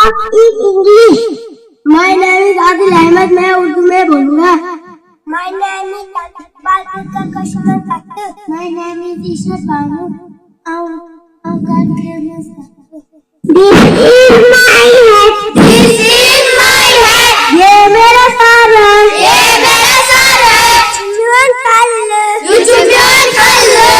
English. My name is Adil Ahmad. मैं उर्दू में बोलूंगा। My name is Iqbal Kashmir Khattu. My name is Ishat Banu. I'm God famous. This is my head. This is my head. ये मेरा sir है। ये मेरा sir है. Chumyon kalle. You chumyon kalle.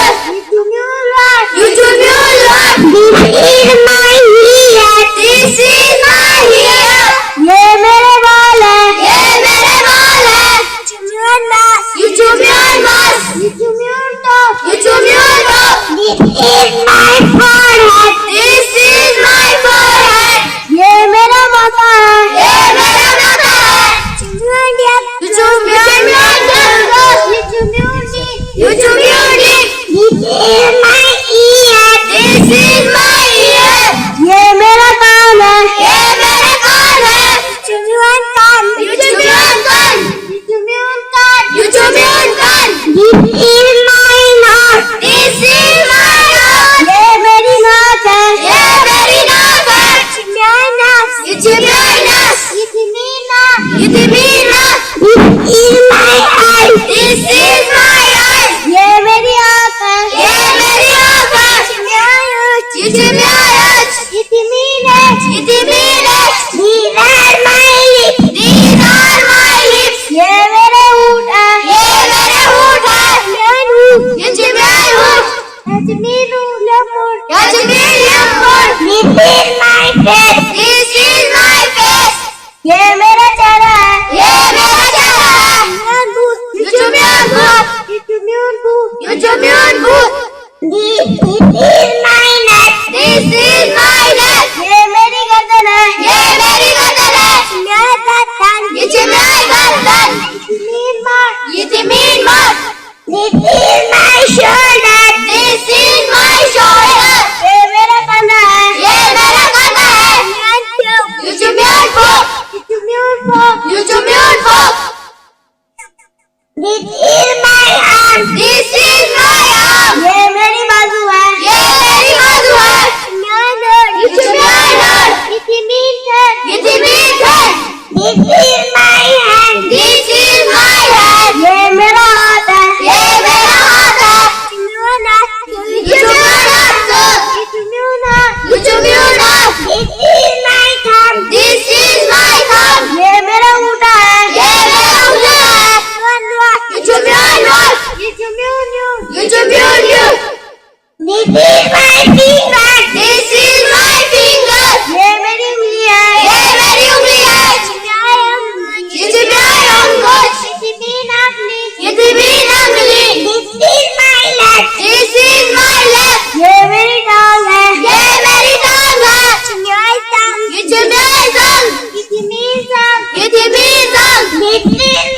You chumyon lot. This is my ear. This is my ear. ये मेरे बाल है। ये मेरे बाल है. Chumyon nas. You chumyon nas. You chumyon top. You chumyon top. This is my forehead. This is my forehead. ये मेरा माथा है। ये मेरा माथा है. चुम्योन दिया। You chumyon nas. ये चुम्योन दी। You chumyon dik. This is my ear. This is my ear. ये मेरा कान है। ये मेरे कान है. चुम्योन कान। You chumyon kan. ये चुम्योन कान। You chumyon kan. This is my nose. This is my nose. ये मेरी नाक है। ये मेरी नाक है. चुम्योन नाक। You chumyon nas. ये चुम्योन नाक। You chumyon nas. This is my eye. This is my eyes. ये मेरी आँख है। ये मेरी आँख है. चुम्योन ऊँच। You chumyon eyes. ये चुम्योन है। You chumyon eyes. These are my lips. These are my lips. ये मेरे होंठ है। ये मेरे होंठ है. चुम्योन होंठ। You chumyon hoot. ये चुम्योन होंठ। You chumyon hoot. This is my face. This is my face. ये मेरा चेहरा है। ये मेरा चेहरा है. You chumyon hoot. ये चुम्योन होंठ। You chumyon hoot. This is my neck. This is my neck. ये मेरी गर्दन है। ये मेरी गर्दन है. मेरा गर्दन। ये चुम्योन गर्दन. चुम्योन मार। ये चुम्योन मार. This is my shoulder. This is my shoulder. ये मेरा कंधा है। ये मेरा कंधा है. You chumyon foot. ये चुम्योन फोक। You chumyon foot. This is my arm. This is my arm. ये मेरी बाजू है। ये मेरी बाजू है. ये चुम्योन हाथ। ये चुम्योन हाथ। ये चुम्योन हाथ. This is my hand. This is my hand. ये मेरा हाथ है। ये मेरा हाथ है. चुम्योन हाथ। ये चुम्योन हाथ. ये चुम्योन हाथ। You chumyon haat. This is my thumb. This is my thumb. ये मेरा ऊँटा है। ये मेरा उंगली है. You chumyon haat. ये चुम्योन यूँ। You chumyon you. This is my finger. This is my finger. ये मेरी उंगली है। ये मेरी उंगली है. ये चुम्योन अंगूठ. ये चुम्योन अंगली। ये चुम्योन अंगली. This is my leg. This is my leg. ये मेरी टांग है। ये मेरी टांग है. चुम्योन टांग। ये चुम्योन टांग. ये चुम्योन टांग। ये चुम्योन टांग. This is